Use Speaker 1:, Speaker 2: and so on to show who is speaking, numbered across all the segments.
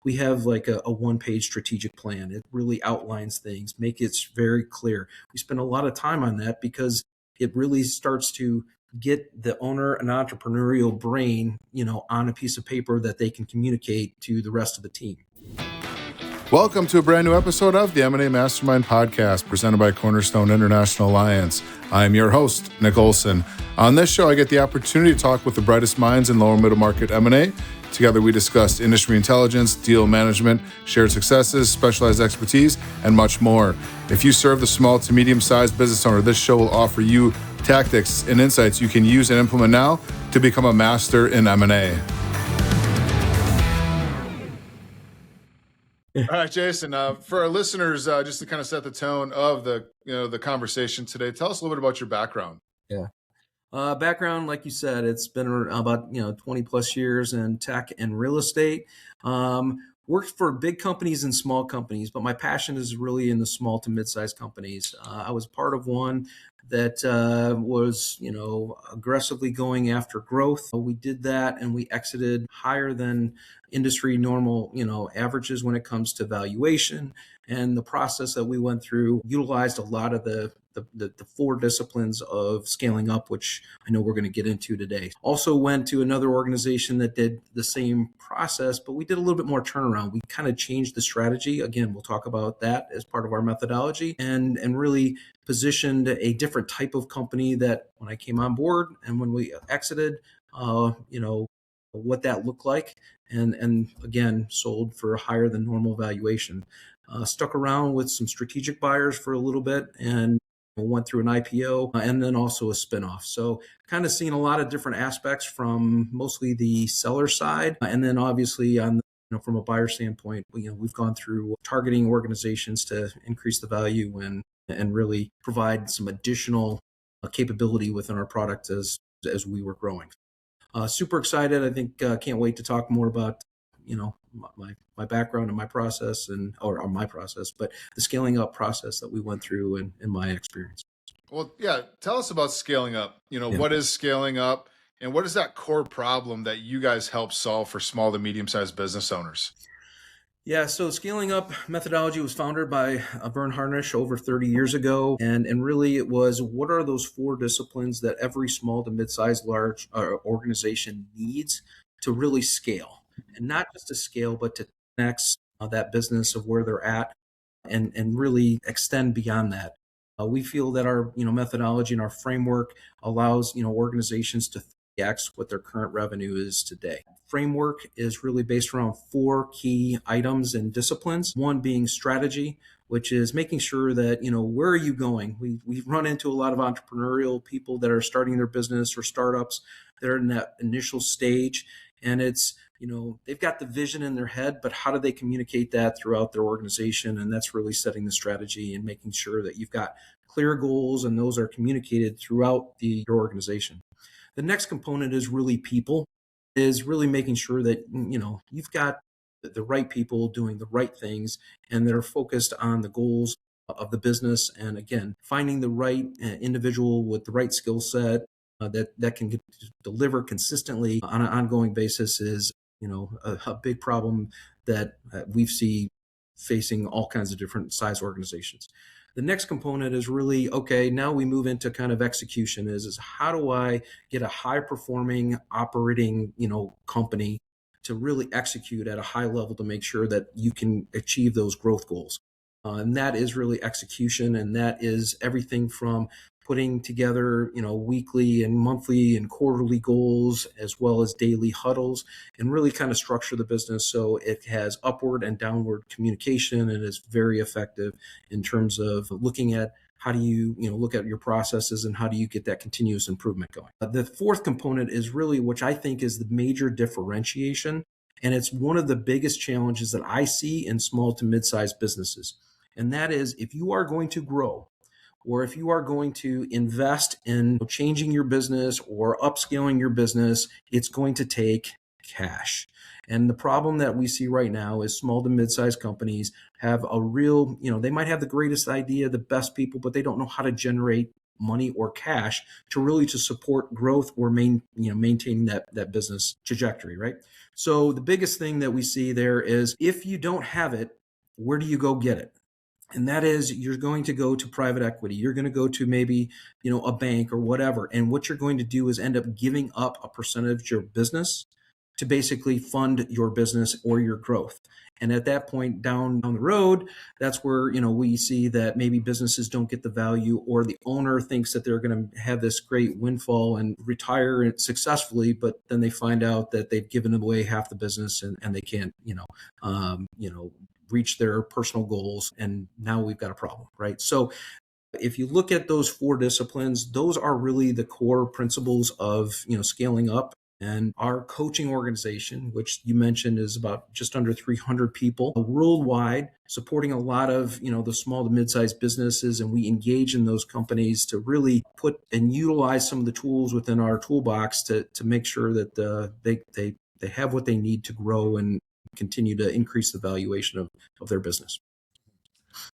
Speaker 1: we have like a one-page strategic plan. It really outlines things, make it very clear. We spend a lot of time on that because it really starts to get the owner and entrepreneurial brain, on a piece of paper that they can communicate to the rest of the team.
Speaker 2: Welcome to a brand new episode of the M&A Mastermind Podcast presented by Cornerstone International Alliance. I am your host, Nick Olson. On this show, I get the opportunity to talk with the brightest minds in lower middle market M&A. Together, we discuss industry intelligence, deal management, shared successes, specialized expertise, and much more. If you serve the small to medium-sized business owner, this show will offer you tactics and insights you can use and implement now to become a master in M&A. All right, Jason, for our listeners, just to kind of set the tone of the conversation today, tell us a little bit about your background.
Speaker 1: Yeah. Background, like you said, it's been about 20 plus years in tech and real estate. Worked for big companies and small companies, but my passion is really in the small to mid-sized companies. I was part of one that was, aggressively going after growth. We did that and we exited higher than industry normal, averages when it comes to valuation. And the process that we went through utilized a lot of the four disciplines of scaling up, which I know we're going to get into today. Also went to another organization that did the same process, but we did a little bit more turnaround. We kind of changed the strategy. Again, we'll talk about that as part of our methodology and really positioned a different type of company that when I came on board and when we exited, what that looked like. And again, sold for a higher than normal valuation. Stuck around with some strategic buyers for a little bit and went through an IPO and then also a spinoff. So kind of seeing a lot of different aspects from mostly the seller side. And then obviously on from a buyer standpoint, we've gone through targeting organizations to increase the value and really provide some additional capability within our product as we were growing. Super excited. I think can't wait to talk more about my background and my process or my process, but the scaling up process that we went through in my experience.
Speaker 2: Well, yeah. Tell us about scaling up. What is scaling up and what is that core problem that you guys help solve for small to medium-sized business owners?
Speaker 1: Yeah, so scaling up methodology was founded by Vern Harnish over 30 years ago. And really it was, what are those four disciplines that every small to mid-sized large organization needs to really scale? And not just to scale, but to connect that business of where they're at and really extend beyond that. We feel that our methodology and our framework allows organizations to 3x what their current revenue is today. Framework is really based around four key items and disciplines. One being strategy, which is making sure that where are you going? We run into a lot of entrepreneurial people that are starting their business or startups that are in that initial stage, and it's they've got the vision in their head, but how do they communicate that throughout their organization? And that's really setting the strategy and making sure that you've got clear goals and those are communicated throughout your organization. The next component is really people, is really making sure that, you've got the right people doing the right things and they're focused on the goals of the business. And again, finding the right individual with the right skill set that can deliver consistently on an ongoing basis is a big problem that we see facing all kinds of different size organizations. The next component is really, okay, now we move into kind of execution is how do I get a high performing operating, company to really execute at a high level to make sure that you can achieve those growth goals. And that is really execution. And that is everything from putting together, weekly and monthly and quarterly goals, as well as daily huddles, and really kind of structure the business so it has upward and downward communication and is very effective in terms of looking at how do you, look at your processes and how do you get that continuous improvement going. The fourth component is really, which I think is the major differentiation, and it's one of the biggest challenges that I see in small to mid-sized businesses. And that is, if you are going to grow, or if you are going to invest in changing your business or upscaling your business, it's going to take cash. And the problem that we see right now is small to mid-sized companies have a real, they might have the greatest idea, the best people, but they don't know how to generate money or cash to really to support growth or maintaining that business trajectory, right? So the biggest thing that we see there is if you don't have it, where do you go get it? And that is you're going to go to private equity, you're going to go to maybe a bank or whatever, and what you're going to do is end up giving up a percentage of your business to basically fund your business or your growth. And at that point down the road, that's where we see that maybe businesses don't get the value, or the owner thinks that they're going to have this great windfall and retire it successfully, but then they find out that they've given away half the business, and they can't reach their personal goals, and now we've got a problem, right? So if you look at those four disciplines, those are really the core principles of scaling up. And our coaching organization, which you mentioned is about just under 300 people worldwide, supporting a lot of the small to mid-sized businesses, and we engage in those companies to really put and utilize some of the tools within our toolbox to make sure that they have what they need to grow and continue to increase the valuation of their business.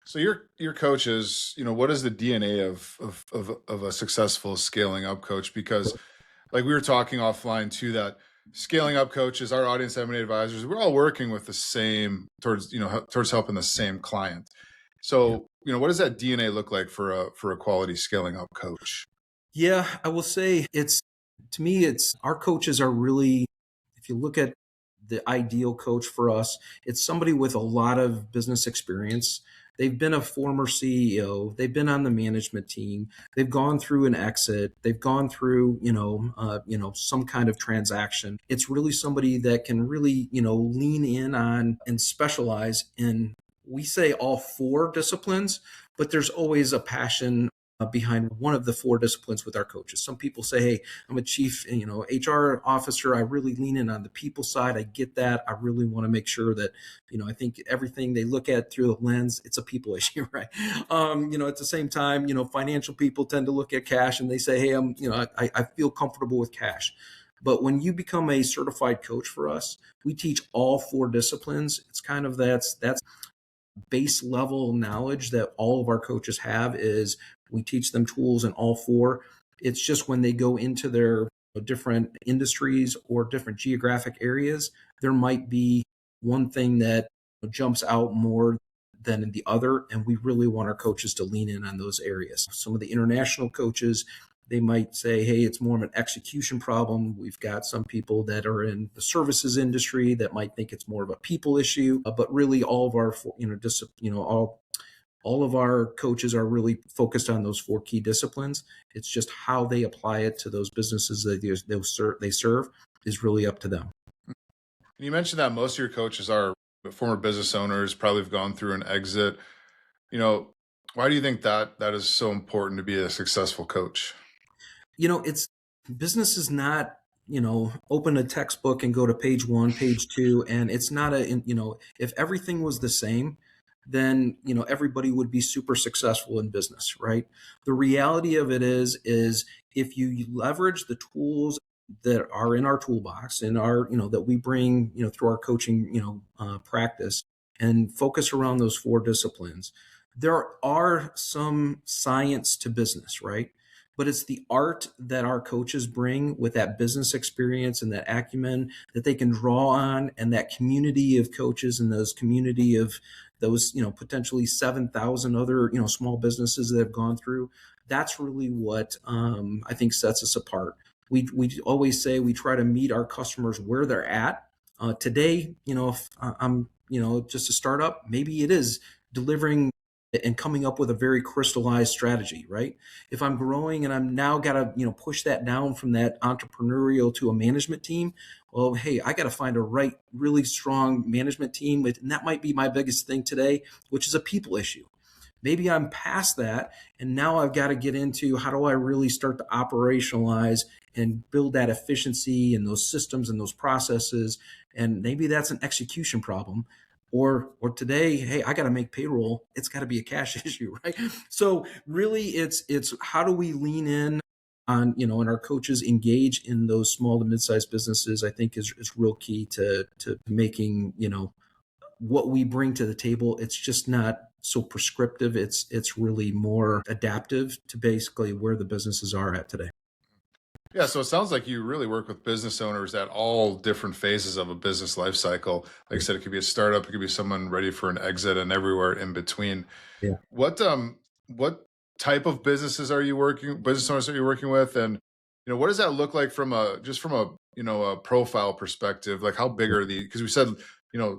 Speaker 2: So your coaches, what is the DNA of a successful scaling up coach? Because like we were talking offline too, that scaling up coaches, our audience M&A advisors, we're all working with the same towards helping the same client. So, what does that DNA look like for a quality scaling up coach?
Speaker 1: Yeah, I will say to me, our coaches are really, if you look at the ideal coach for us, it's somebody with a lot of business experience. They've been a former CEO. They've been on the management team. They've gone through an exit. They've gone through, some kind of transaction. It's really somebody that can really, lean in on and specialize in, we say all four disciplines, but there's always a passion behind one of the four disciplines with our coaches. Some people say, hey, I'm a chief, HR officer. I really lean in on the people side. I get that. I really want to make sure that, I think everything they look at through the lens, it's a people issue, right? At the same time, financial people tend to look at cash and they say, hey, I feel comfortable with cash. But when you become a certified coach for us, we teach all four disciplines. It's kind of that's base level knowledge that all of our coaches have. Is we teach them tools in all four. It's just when they go into their different industries or different geographic areas, there might be one thing that jumps out more than the other. And we really want our coaches to lean in on those areas. Some of the international coaches, they might say, hey, it's more of an execution problem. We've got some people that are in the services industry that might think it's more of a people issue. But really, all of our, all of our coaches are really focused on those four key disciplines. It's just how they apply it to those businesses that they serve is really up to them.
Speaker 2: You mentioned that most of your coaches are former business owners, probably have gone through an exit. Why do you think that is so important to be a successful coach?
Speaker 1: It's business is not, open a textbook and go to page 1, page 2. And it's not if everything was the same, then, everybody would be super successful in business, right? The reality of it is if you leverage the tools that are in our toolbox and our, that we bring, through our coaching, practice, and focus around those four disciplines, there are some science to business, right? But it's the art that our coaches bring with that business experience and that acumen that they can draw on, and that community of coaches and those community of those, potentially 7,000 other, small businesses that have gone through. That's really what I think sets us apart. We always say we try to meet our customers where they're at. Today, if I'm, just a startup, maybe it is delivering and coming up with a very crystallized strategy, right? If I'm growing and I'm now got to, push that down from that entrepreneurial to a management team, well, hey, I got to find a really strong management team and that might be my biggest thing today, which is a people issue. Maybe I'm past that, and now I've got to get into how do I really start to operationalize and build that efficiency and those systems and those processes. And maybe that's an execution problem. Or today, hey, I got to make payroll. It's got to be a cash issue, right? So really, it's how do we lean in on, and our coaches engage in those small to mid-sized businesses, I think is real key to making, what we bring to the table. It's just not so prescriptive. It's really more adaptive to basically where the businesses are at today.
Speaker 2: Yeah, so it sounds like you really work with business owners at all different phases of a business life cycle. Like I said, it could be a startup, it could be someone ready for an exit, and everywhere in between.
Speaker 1: Yeah.
Speaker 2: What type of business owners are you working with, and what does that look like from a just from a a profile perspective? Like how big are the? Because we said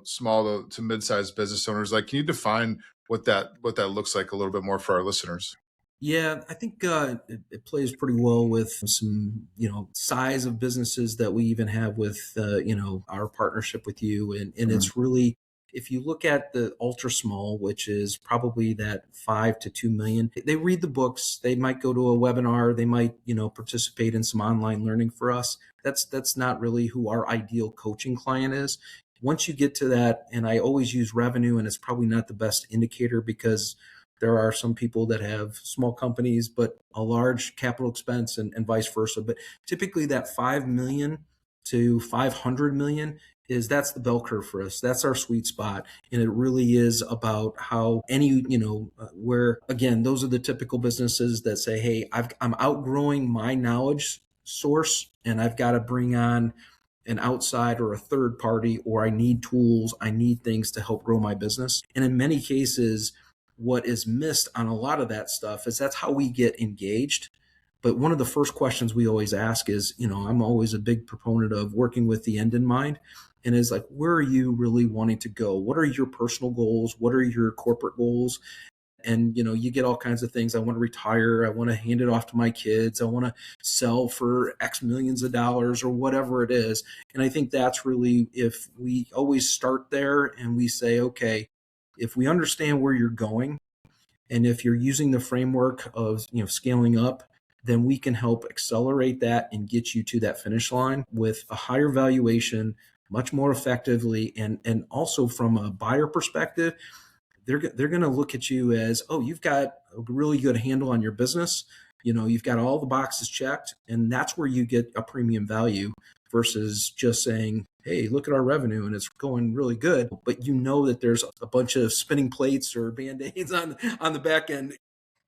Speaker 2: small to mid-sized business owners. Like, can you define what that looks like a little bit more for our listeners?
Speaker 1: Yeah, I think it plays pretty well with some, size of businesses that we even have with, our partnership with you. And
Speaker 2: Mhm.
Speaker 1: it's really, if you look at the ultra small, which is probably that 5 to 2 million, they read the books, they might go to a webinar, they might, participate in some online learning for us. That's not really who our ideal coaching client is. Once you get to that, and I always use revenue, and it's probably not the best indicator because there are some people that have small companies, but a large capital expense and vice versa. But typically that 5 million to 500 million that's the bell curve for us. That's our sweet spot. And it really is about how where again, those are the typical businesses that say, hey, I'm outgrowing my knowledge source and I've got to bring on an outside or a third party, or I need tools, I need things to help grow my business. And in many cases, what is missed on a lot of that stuff is that's how we get engaged. But one of the first questions we always ask is, I'm always a big proponent of working with the end in mind. And is like, where are you really wanting to go? What are your personal goals? What are your corporate goals? And you get all kinds of things. I want to retire, I want to hand it off to my kids, I want to sell for x millions of dollars, or whatever it is. And I think that's really, if we always start there and we say, okay, if we understand where you're going, and if you're using the framework of scaling up, then we can help accelerate that and get you to that finish line with a higher valuation, much more effectively. And also from a buyer perspective, they're going to look at you as, oh, you've got a really good handle on your business. You've got all the boxes checked, and that's where you get a premium value versus just saying, hey, look at our revenue and it's going really good, but that there's a bunch of spinning plates or band-aids on the back end.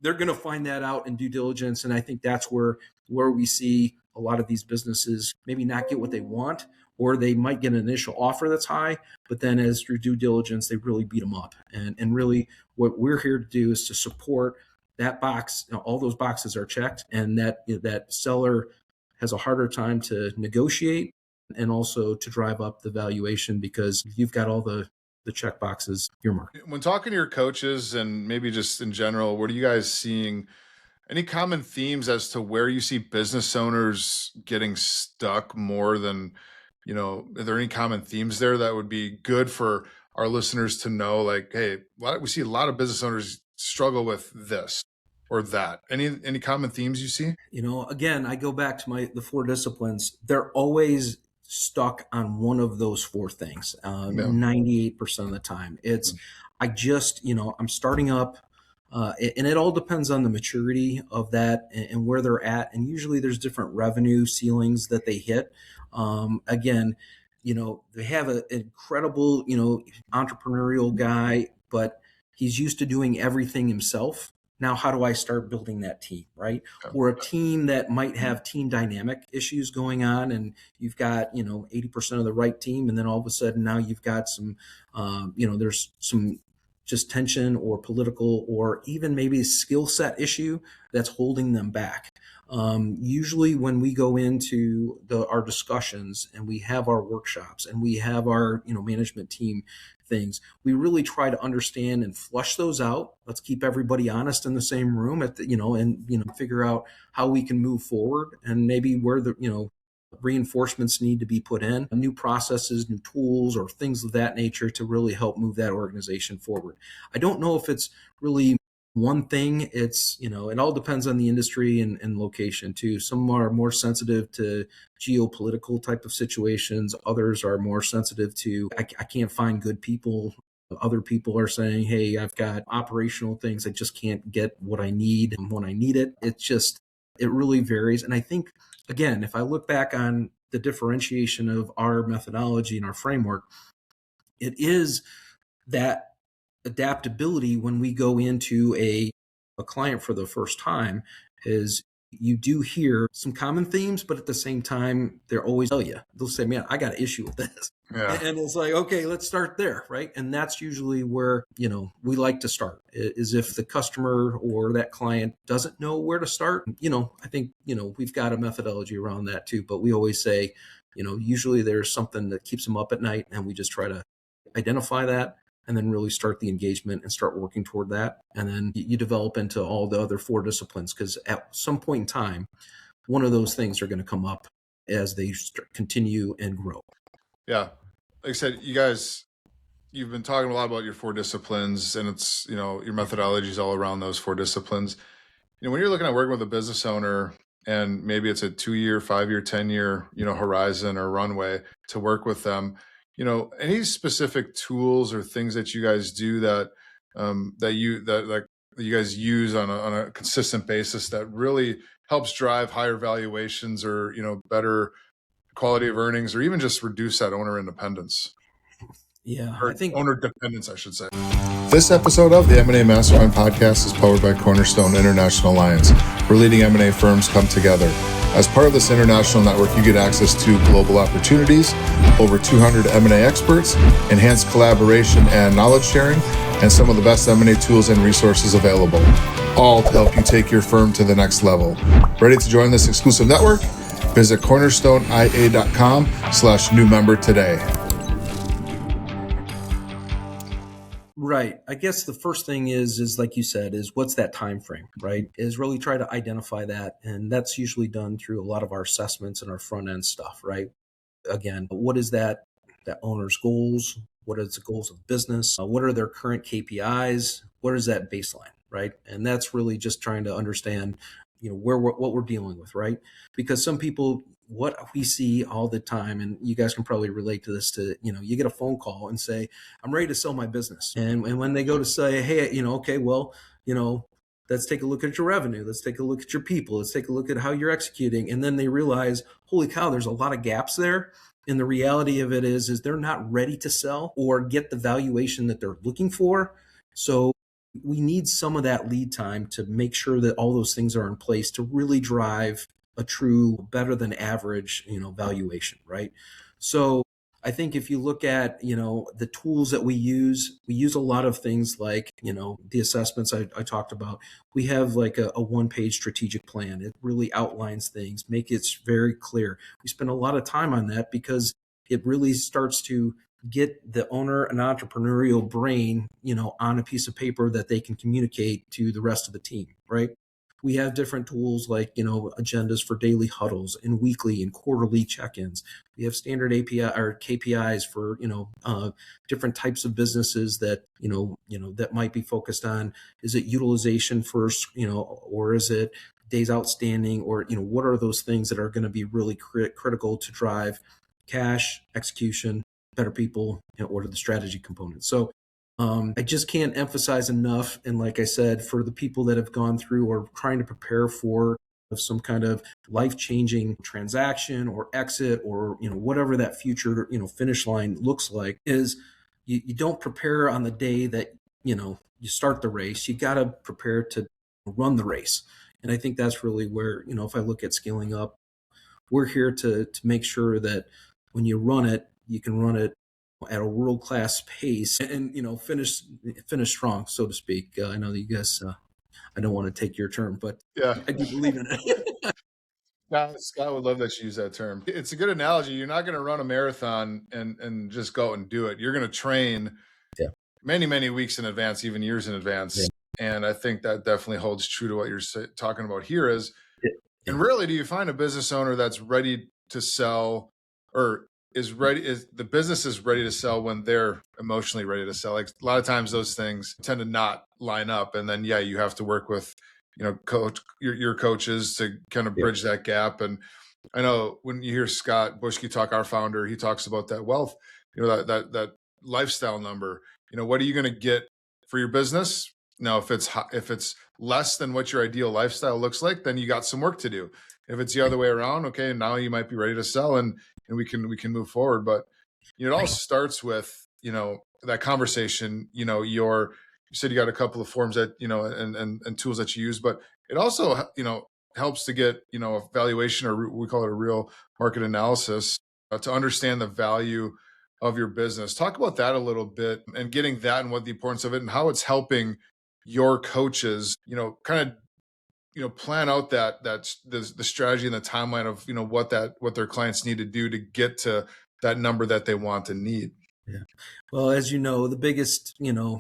Speaker 1: They're going to find that out in due diligence. And I think that's where we see a lot of these businesses maybe not get what they want, or they might get an initial offer that's high, but then as through due diligence, they really beat them up. And really what we're here to do is to support that box. All those boxes are checked, and that seller has a harder time to negotiate and also to drive up the valuation because you've got all the check boxes earmarked.
Speaker 2: When talking to your coaches and maybe just in general, what are you guys seeing? Any common themes as to where you see business owners getting stuck more than, are there any common themes there that would be good for our listeners to know? Like, hey, we see a lot of business owners struggle with this or that. Any common themes you see?
Speaker 1: Again, I go back to the four disciplines. They're always stuck on one of those four things.
Speaker 2: Yeah.
Speaker 1: 98% of the time, it's
Speaker 2: Mm.
Speaker 1: I just I'm starting up, and it all depends on the maturity of that and where they're at. And usually, there's different revenue ceilings that they hit. Again, they have an incredible entrepreneurial guy, but he's used to doing everything himself. Now, how do I start building that team, right?
Speaker 2: Yeah.
Speaker 1: Or a team that might have team dynamic issues going on, and you've got 80% of the right team, and then all of a sudden now you've got some there's some just tension or political or even maybe a skill set issue that's holding them back. Usually when we go into our discussions and we have our workshops and we have our management team things, we really try to understand and flush those out. Let's keep everybody honest in the same room and figure out how we can move forward, and maybe where the reinforcements need to be put in, new processes, new tools, or things of that nature to really help move that organization forward. I don't know if it's really one thing. It's it all depends on the industry and location too. Some are more sensitive to geopolitical type of situations, others are more sensitive to I can't find good people. Other people are saying, hey, I've got operational things, I just can't get what I need when I need it. It really varies. And I think, again, if I look back on the differentiation of our methodology and our framework, it is that adaptability when we go into a client for the first time is you do hear some common themes, but at the same time, they're always tell you, they'll say, man, I got an issue with this.
Speaker 2: Yeah.
Speaker 1: And it's like, okay, let's start there, right? And that's usually where, we like to start, is if the customer or that client doesn't know where to start. I think, we've got a methodology around that too, but we always say, usually there's something that keeps them up at night, and we just try to identify that and then really start the engagement and start working toward that. And then you develop into all the other 4 disciplines, because at some point in time, one of those things are going to come up as they continue and grow.
Speaker 2: Yeah. Like I said, you've been talking a lot about your 4 disciplines, and it's, your methodology is all around those 4 disciplines. When you're looking at working with a business owner, and maybe it's a 2-year, 5-year, 10-year, horizon or runway to work with them, any specific tools or things that you guys do that you guys use on a consistent basis that really helps drive higher valuations, or better quality of earnings, or even just reduce that owner independence?
Speaker 1: Yeah,
Speaker 2: Or
Speaker 1: I think
Speaker 2: owner dependence, I should say. This episode of the M&A Mastermind podcast is powered by Cornerstone International Alliance, where leading M&A firms come together. As part of this international network, you get access to global opportunities, over 200 M&A experts, enhanced collaboration and knowledge sharing, and some of the best M&A tools and resources available, all to help you take your firm to the next level. Ready to join this exclusive network? Visit cornerstoneia.com/new member today.
Speaker 1: Right. I guess the first thing is like you said, is what's that time frame, right? Is really try to identify that. And that's usually done through a lot of our assessments and our front end stuff, right? Again, what is that owner's goals? What is the goals of business? What are their current KPIs? What is that baseline, right? And that's really just trying to understand, what we're dealing with, right? Because some people, what we see all the time, and you guys can probably relate to this, you get a phone call and say, I'm ready to sell my business. And when they go to say, hey, okay, well, let's take a look at your revenue. Let's take a look at your people. Let's take a look at how you're executing. And then they realize, holy cow, there's a lot of gaps there. And the reality of it is they're not ready to sell or get the valuation that they're looking for. So we need some of that lead time to make sure that all those things are in place to really drive a true better than average, valuation, right? So I think if you look at, the tools that we use a lot of things like, the assessments I talked about. We have like a 1-page strategic plan. It really outlines things, make it very clear. We spend a lot of time on that because it really starts to get the owner an entrepreneurial brain, on a piece of paper that they can communicate to the rest of the team, right? We have different tools like, agendas for daily huddles and weekly and quarterly check-ins. We have standard API or KPIs for, different types of businesses that, that might be focused on, is it utilization first, or is it days outstanding, or, what are those things that are going to be really critical to drive cash, execution, better people, or the strategy component. So I just can't emphasize enough. And like I said, for the people that have gone through or trying to prepare for some kind of life-changing transaction or exit, or, whatever that future, finish line looks like, is you don't prepare on the day that, you start the race. You got to prepare to run the race. And I think that's really where, if I look at scaling up, we're here to make sure that when you run it, you can run it at a world-class pace and, finish strong, so to speak. I know that you guys, I don't want to take your term, but
Speaker 2: Yeah.
Speaker 1: I do believe in it.
Speaker 2: Scott would love that you use that term. It's a good analogy. You're not going to run a marathon and just go and do it. You're going to train
Speaker 1: Yeah.
Speaker 2: many, many weeks in advance, even years in advance.
Speaker 1: Yeah.
Speaker 2: And I think that definitely holds true to what you're talking about here is,
Speaker 1: Yeah.
Speaker 2: and rarely do you find a business owner that's ready to sell, or the business is ready to sell when they're emotionally ready to sell. Like a lot of times those things tend to not line up. And then, you have to work with, coach your coaches to kind of bridge that gap. And I know when you hear Scott Bushke talk, our founder, he talks about that wealth, that lifestyle number. What are you going to get for your business? Now, if it's less than what your ideal lifestyle looks like, then you got some work to do. If it's the other way around, okay, now you might be ready to sell, and we can move forward. But it all starts with that conversation, you said you got a couple of forms that, and tools that you use, but it also, helps to get, a valuation, or we call it a real market analysis, to understand the value of your business. Talk about that a little bit, and getting that, and what the importance of it, and how it's helping your coaches, kind of, plan out the strategy and the timeline of, what their clients need to do to get to that number that they want and need.
Speaker 1: Yeah. Well, as you know,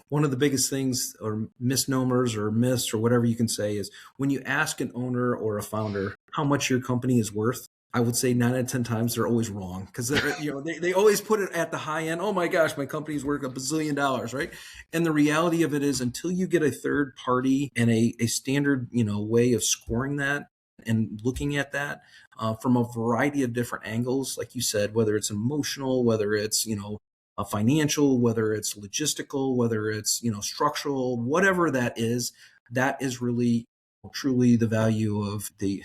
Speaker 1: one of the biggest things, or misnomers or myths or whatever you can say, is when you ask an owner or a founder how much your company is worth, I would say 9 out of 10 times they're always wrong, because they always put it at the high end. Oh my gosh, my company's worth $1 bazillion, right? And the reality of it is, until you get a third party and a standard, way of scoring that and looking at that from a variety of different angles, like you said, whether it's emotional, whether it's, financial, whether it's logistical, whether it's, structural, whatever that is really truly the value of the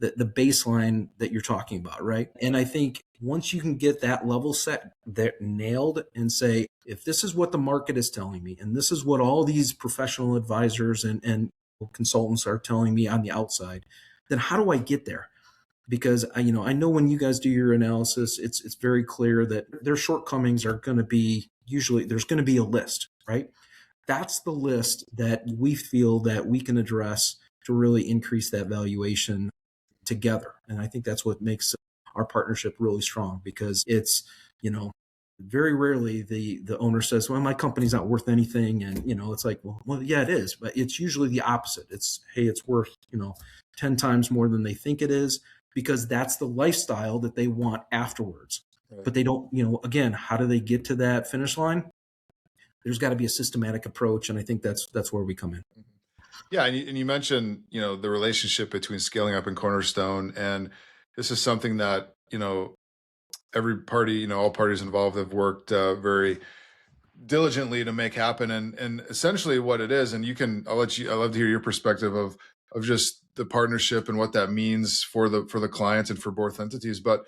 Speaker 1: baseline that you're talking about, right? And I think once you can get that level set there nailed, and say, if this is what the market is telling me, and this is what all these professional advisors and consultants are telling me on the outside, then how do I get there? Because I know when you guys do your analysis, it's very clear that their shortcomings are going to be, usually there's going to be a list, right? That's the list that we feel that we can address to really increase that valuation together. And I think that's what makes our partnership really strong, because it's, very rarely the owner says, well, my company's not worth anything. And, it's like, well, yeah, it is. But it's usually the opposite. It's, hey, it's worth, 10 times more than they think it is, because that's the lifestyle that they want afterwards.
Speaker 2: Right.
Speaker 1: But they don't, again, how do they get to that finish line? There's got to be a systematic approach. And I think that's where we come in.
Speaker 2: Yeah. And you mentioned, the relationship between scaling up and Cornerstone. And this is something that, every party, all parties involved have worked very diligently to make happen. And essentially what it is, and I'd love to hear your perspective of just the partnership and what that means for the clients and for both entities. But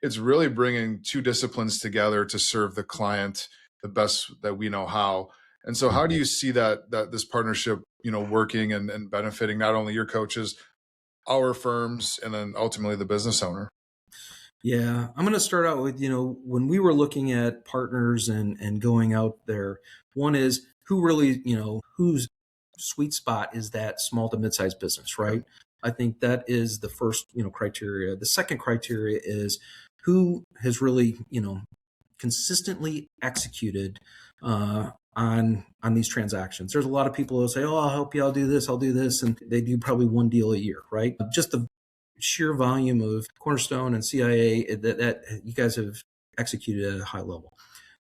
Speaker 2: it's really bringing two disciplines together to serve the client the best that we know how. And so how do you see that this partnership, working and benefiting not only your coaches, our firms, and then ultimately the business owner?
Speaker 1: Yeah, I'm going to start out with, when we were looking at partners and going out there, one is who really, whose sweet spot is that small to mid-sized business, right? I think that is the first, criteria. The second criteria is who has really, consistently executed on these transactions. There's a lot of people who say, "Oh, I'll help you. I'll do this," and they do probably one deal a year, right? Just the sheer volume of Cornerstone and CIA that you guys have executed at a high level.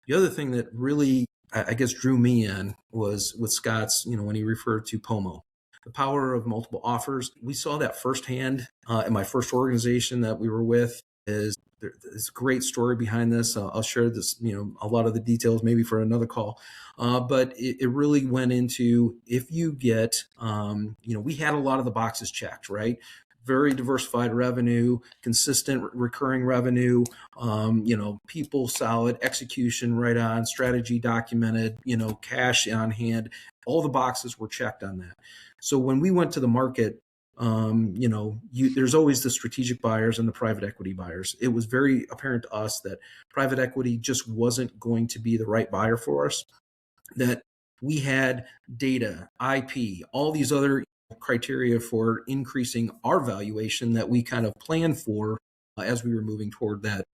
Speaker 1: The other thing that really, I guess, drew me in was with Scott's, when he referred to POMO, the power of multiple offers. We saw that firsthand in my first organization that we were with. There's a great story behind this. I'll share this, a lot of the details maybe for another call. But it really went into, if you get, we had a lot of the boxes checked, right? Very diversified revenue, consistent recurring revenue, people solid, execution right on, strategy documented, cash on hand. All the boxes were checked on that. So when we went to the market, there's always the strategic buyers and the private equity buyers. It was very apparent to us that private equity just wasn't going to be the right buyer for us, that we had data, IP, all these other criteria for increasing our valuation that we kind of planned for as we were moving toward that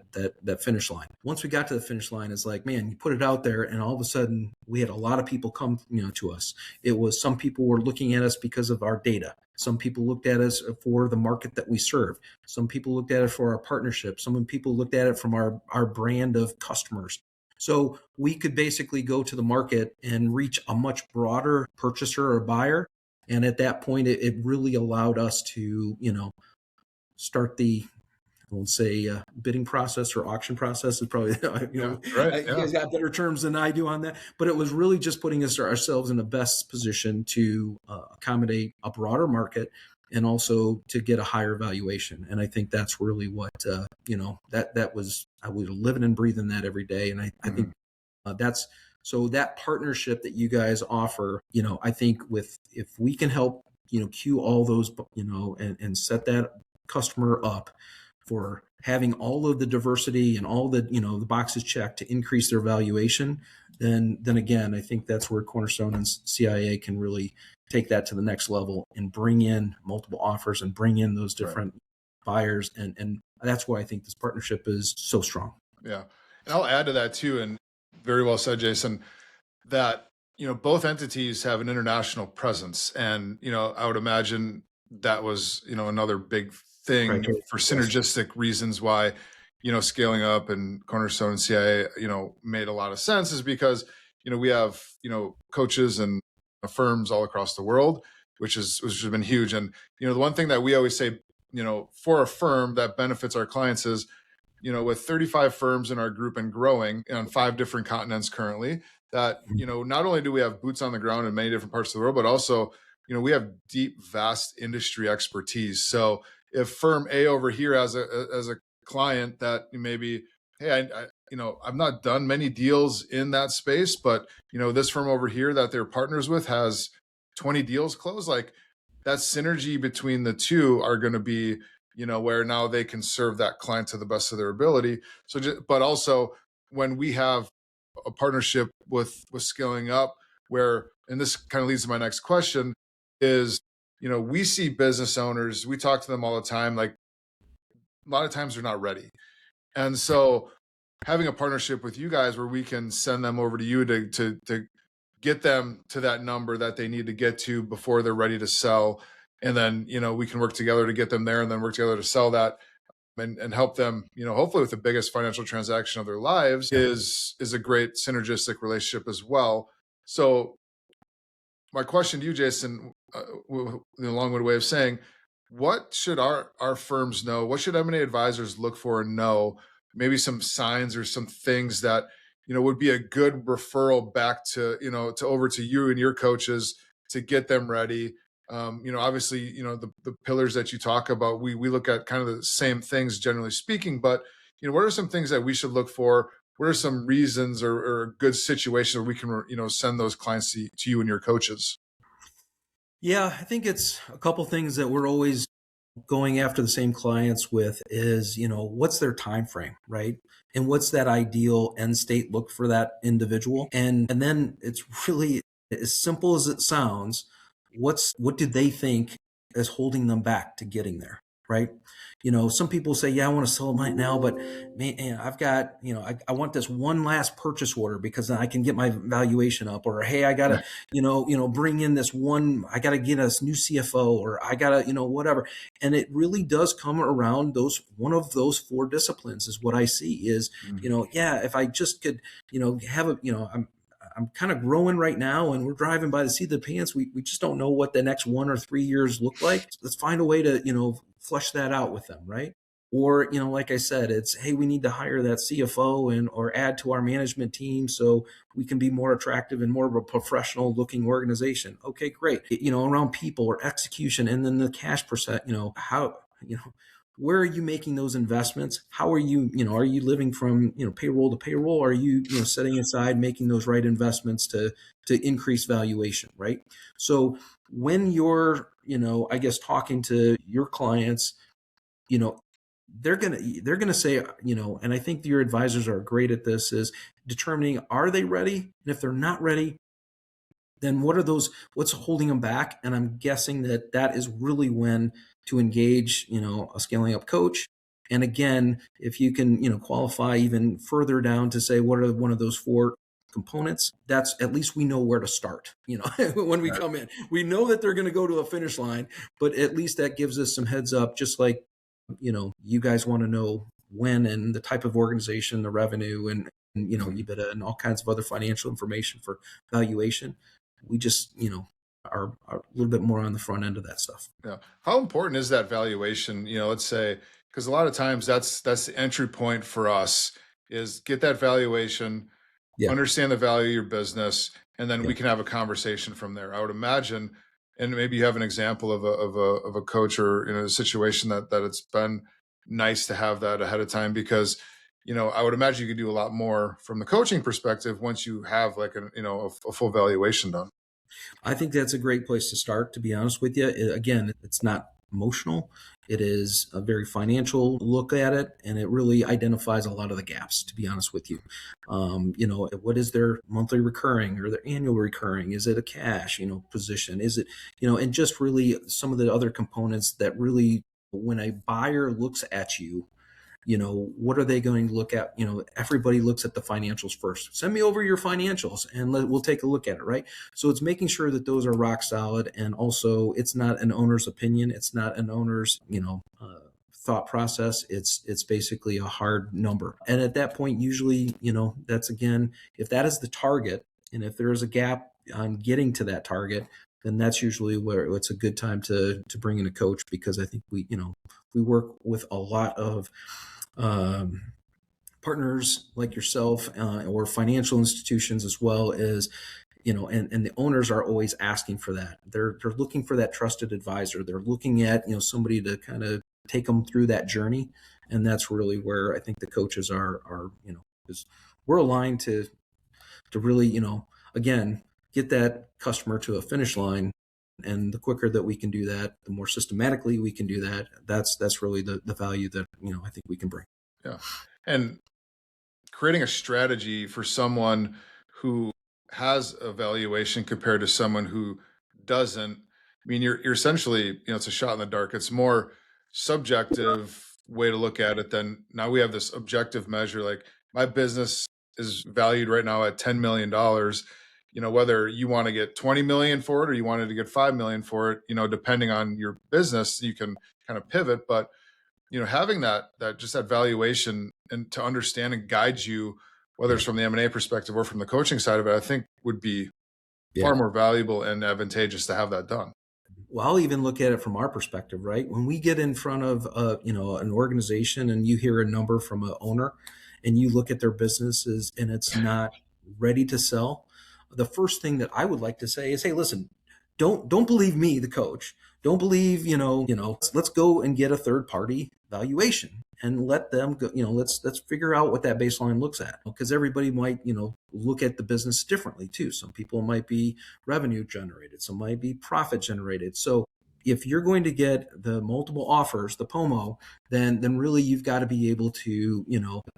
Speaker 1: finish line. Once we got to the finish line, it's like, man, you put it out there, and all of a sudden we had a lot of people come, to us. It was, some people were looking at us because of our data. Some people looked at us for the market that we serve. Some people looked at it for our partnership. Some people looked at it from our brand of customers. So we could basically go to the market and reach a much broader purchaser or buyer. And at that point, it really allowed us to, start the, I won't say bidding process or auction process is probably,
Speaker 2: Right.
Speaker 1: You guys got better terms than I do on that. But it was really just putting ourselves in the best position to accommodate a broader market and also to get a higher valuation. And I think that's really what, that was, I was living and breathing that every day. And I think that's So that partnership that you guys offer, I think if we can help, cue all those, and set that customer up for having all of the diversity and all the boxes checked to increase their valuation, then again, I think that's where Cornerstone and CIA can really take that to the next level and bring in multiple offers and bring in those different buyers. And that's why I think this partnership is so strong.
Speaker 2: Yeah. And I'll add to that too. And very well said, Jason, that, both entities have an international presence. And, I would imagine that was, another big thing
Speaker 1: Right.
Speaker 2: for synergistic reasons why, scaling up and Cornerstone and CIA, made a lot of sense is because, we have, coaches and firms all across the world, which has been huge. And, the one thing that we always say, for a firm that benefits our clients is, with 35 firms in our group and growing on 5 different continents currently, that, not only do we have boots on the ground in many different parts of the world, but also, we have deep, vast industry expertise. So if firm A over here has a client that maybe, hey, I've not done many deals in that space, but, this firm over here that they're partners with has 20 deals closed, like that synergy between the two are going to be, where now they can serve that client to the best of their ability. So, but also when we have a partnership with scaling up, where, and this kind of leads to my next question, is, we see business owners, we talk to them all the time, like a lot of times they're not ready. And so having a partnership with you guys where we can send them over to you to get them to that number that they need to get to before they're ready to sell. And then, we can work together to get them there and then work together to sell that and help them, hopefully with the biggest financial transaction of their lives is a great synergistic relationship as well. So my question to you, Jason, the long-winded way of saying, what should our firms know? What should M&A advisors look for and know? Maybe some signs or some things that, would be a good referral back to, to over to you and your coaches to get them ready. Obviously, the pillars that you talk about, we look at kind of the same things generally speaking, but, what are some things that we should look for? What are some reasons or a good situation where we can, send those clients to you and your coaches?
Speaker 1: Yeah, I think it's a couple things that we're always going after the same clients with is, what's their time frame, right? And what's that ideal end state look for that individual? And then it's really as simple as it sounds, what do they think is holding them back to getting there, right? Some people say, yeah, I want to sell right now, but man, I've got, I want this one last purchase order because then I can get my valuation up, or hey, I gotta, bring in this one, I gotta get a new CFO, or I gotta, whatever. And it really does come around one of those 4 disciplines is what I see is, yeah, if I just could, have a, I'm kind of growing right now and we're driving by the seat of the pants. We just don't know what the next 1 or 3 years look like. Let's find a way to, flush that out with them. Right. Or, like I said, it's, hey, we need to hire that CFO or add to our management team so we can be more attractive and more of a professional looking organization. Okay, great. Around people or execution and then the cash percent, how, where are you making those investments? How are you, are you living from, payroll to payroll? Are you, setting aside, making those right investments to increase valuation, right? So when you're, I guess, talking to your clients, they're going to say, and I think your advisors are great at this, is determining, are they ready? And if they're not ready, then what's holding them back? And I'm guessing that is really when to engage, a scaling up coach. And again, if you can, qualify even further down to say, what are one of those 4 components, that's at least we know where to start. When we come in, we know that they're going to go to a finish line, but at least that gives us some heads up, just like, you guys want to know when and the type of organization, the revenue and EBITDA and all kinds of other financial information for valuation. We just, are a little bit more on the front end of that stuff.
Speaker 2: Yeah. How important is that valuation? Let's say, because a lot of times that's the entry point for us is get that valuation, understand the value of your business, and then we can have a conversation from there. I would imagine, and maybe you have an example of a coach or a situation that it's been nice to have that ahead of time, because I would imagine you could do a lot more from the coaching perspective once you have like a full valuation done.
Speaker 1: I think that's a great place to start, to be honest with you. Again, it's not emotional. It is a very financial look at it, and it really identifies a lot of the gaps, to be honest with you. What is their monthly recurring or their annual recurring? Is it a cash, position? Is it, and just really some of the other components that really, when a buyer looks at you, what are they going to look at? Everybody looks at the financials first. Send me over your financials and we'll take a look at it, right? So it's making sure that those are rock solid. And also it's not an owner's opinion. It's not an owner's, thought process. It's basically a hard number. And at that point, usually, that's again, if that is the target, and if there is a gap on getting to that target, then that's usually where it's a good time to bring in a coach, because I think we work with a lot of partners like yourself, or financial institutions, as well as, and the owners are always asking for that. They're looking for that trusted advisor. They're looking at, somebody to kind of take them through that journey. And that's really where I think the coaches are, because we're aligned to really, again, get that customer to a finish line. And the quicker that we can do that, the more systematically we can do that. That's really the value that, I think we can bring.
Speaker 2: Yeah. And creating a strategy for someone who has a valuation compared to someone who doesn't. I mean, you're essentially, it's a shot in the dark. It's more subjective way to look at it than now we have this objective measure. Like my business is valued right now at $10 million. Whether you want to get 20 million for it or you wanted to get 5 million for it, depending on your business, you can kind of pivot. But having that just that valuation and to understand and guide you, whether it's from the M&A perspective or from the coaching side of it, I think would be far more valuable and advantageous to have that done.
Speaker 1: Well, I'll even look at it from our perspective, right? When we get in front of, an organization and you hear a number from an owner and you look at their businesses and it's not ready to sell, the first thing that I would like to say is, hey, listen, don't believe me, the coach. Don't believe, let's go and get a third party valuation and let them go, let's figure out what that baseline looks at, because everybody might, look at the business differently too. Some people might be revenue generated, some might be profit generated. So if you're going to get the multiple offers, the POMO, then really you've got to be able to,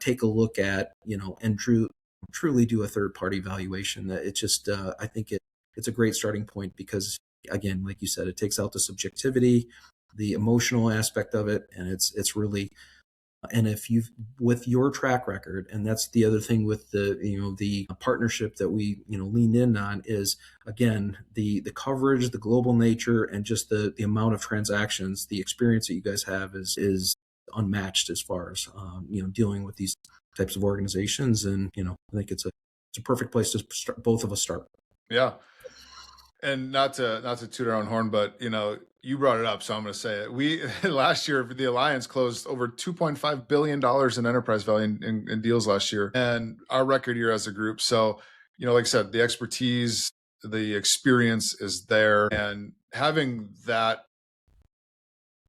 Speaker 1: take a look at, and truly do a third party valuation. That it's just, I think it's a great starting point, because again, like you said, it takes out the subjectivity, the emotional aspect of it, and it's really, and if you've, with your track record, and that's the other thing with the partnership that we lean in on, is again the coverage, the global nature, and just the amount of transactions, the experience that you guys have is unmatched as far as dealing with these types of organizations. And I think it's a perfect place to start, both of us start.
Speaker 2: Yeah. And not to toot our own horn, but you brought it up, so I'm going to say it. We last year the Alliance closed over $2.5 billion in enterprise value in deals last year, and our record year as a group. So like I said, the expertise, the experience is there, and having that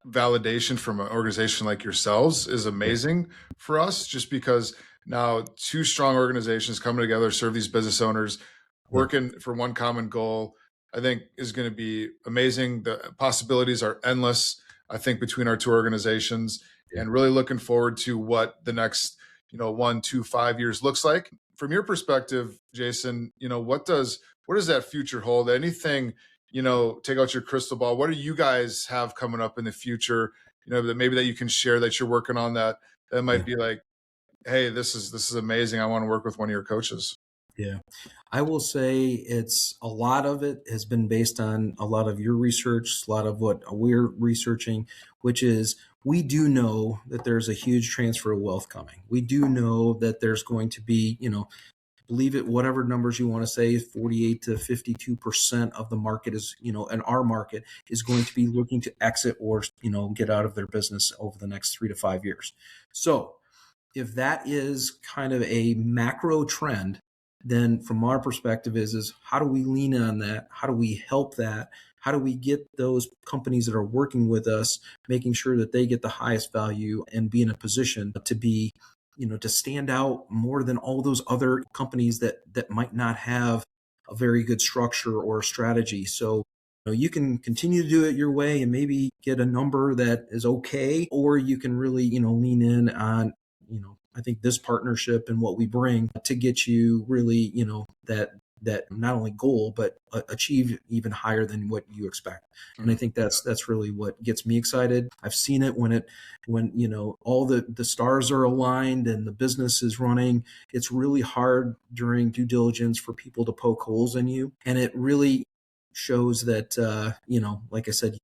Speaker 2: validation from an organization like yourselves is amazing for us, just because now two strong organizations coming together, serve these business owners, working for one common goal, I think is going to be amazing. The possibilities are endless, I think, between our two organizations, and really looking forward to what the next, 1, 2, 5 years looks like. From your perspective, Jason, what does that future hold? Anything, take out your crystal ball. What do you guys have coming up in the future, that maybe that you can share that you're working on that might be like, hey, this is amazing. I want to work with one of your coaches.
Speaker 1: Yeah, I will say it's a lot of it has been based on a lot of your research, a lot of what we're researching, which is we do know that there's a huge transfer of wealth coming. We do know that there's going to be, believe it, whatever numbers you want to say, 48 to 52% of the market is, in our market is going to be looking to exit or, get out of their business over the next 3 to 5 years. So if that is kind of a macro trend, then from our perspective is how do we lean on that? How do we help that? How do we get those companies that are working with us, making sure that they get the highest value and be in a position to be to stand out more than all those other companies that might not have a very good structure or strategy. So you can continue to do it your way and maybe get a number that is okay, or you can really, lean in on, I think this partnership and what we bring to get you really, that not only goal, but achieve even higher than what you expect. And I think that's really what gets me excited. I've seen it when all the stars are aligned and the business is running. It's really hard during due diligence for people to poke holes in you. And it really shows that, like I said,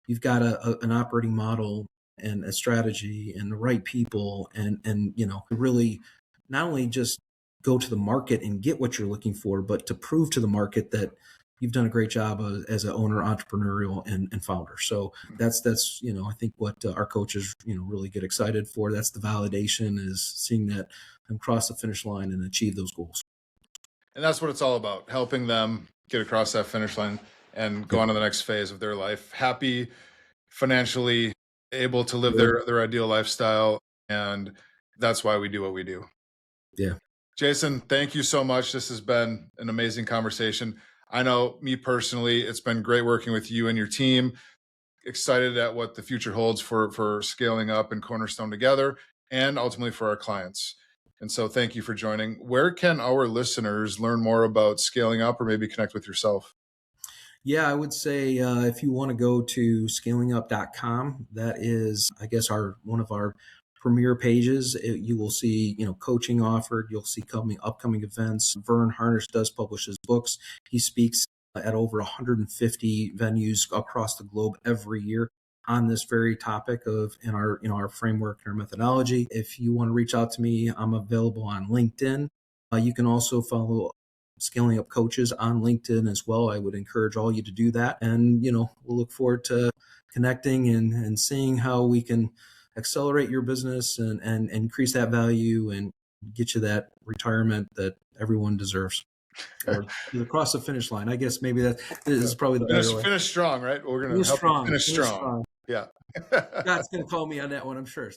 Speaker 1: you've got an operating model and a strategy and the right people and really not only just go to the market and get what you're looking for, but to prove to the market that you've done a great job as an owner, entrepreneurial and founder. So that's I think what our coaches really get excited for. That's the validation, is seeing that them cross the finish line and achieve those goals.
Speaker 2: And that's what it's all about, helping them get across that finish line and go on to the next phase of their life, happy, financially able to live their ideal lifestyle. And that's why we do what we do.
Speaker 1: Yeah.
Speaker 2: Jason, thank you so much. This has been an amazing conversation. I know me personally, it's been great working with you and your team. Excited at what the future holds for scaling up and Cornerstone together, and ultimately for our clients. And so thank you for joining. Where can our listeners learn more about scaling up or maybe connect with yourself?
Speaker 1: Yeah, I would say if you want to go to scalingup.com, that is, I guess, one of our premier pages. You will see, coaching offered. You'll see upcoming events. Vern Harnish does publish his books. He speaks at over 150 venues across the globe every year on this very topic in our framework and our methodology. If you want to reach out to me, I'm available on LinkedIn. You can also follow Scaling Up Coaches on LinkedIn as well. I would encourage all you to do that. And, we'll look forward to connecting and seeing how we can accelerate your business and increase that value and get you that retirement that everyone deserves. Or across the finish line. I guess maybe this is probably the better way.
Speaker 2: Finish strong, right? We're going to help you finish strong. Yeah.
Speaker 1: Scott's going to call me on that one, I'm sure.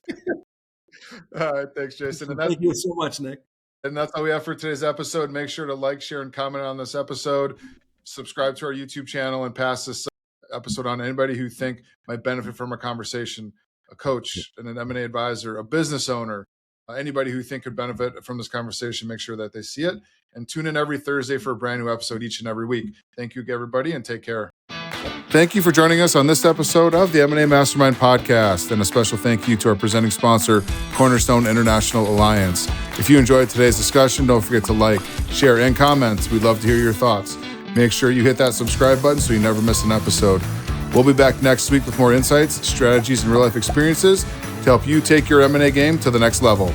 Speaker 2: All right. Thanks, Jason.
Speaker 1: Thank you so much, Nick.
Speaker 2: And that's all we have for today's episode. Make sure to like, share, and comment on this episode. Subscribe to our YouTube channel and pass this episode on to anybody who think might benefit from our conversation. A coach, and an M&A advisor, a business owner, anybody who think could benefit from this conversation, make sure that they see it. And tune in every Thursday for a brand new episode each and every week. Thank you, everybody, and take care. Thank you for joining us on this episode of the M&A Mastermind Podcast, and a special thank you to our presenting sponsor, Cornerstone International Alliance. If you enjoyed today's discussion, don't forget to like, share, and comment. We'd love to hear your thoughts. Make sure you hit that subscribe button so you never miss an episode. We'll be back next week with more insights, strategies, and real-life experiences to help you take your M&A game to the next level.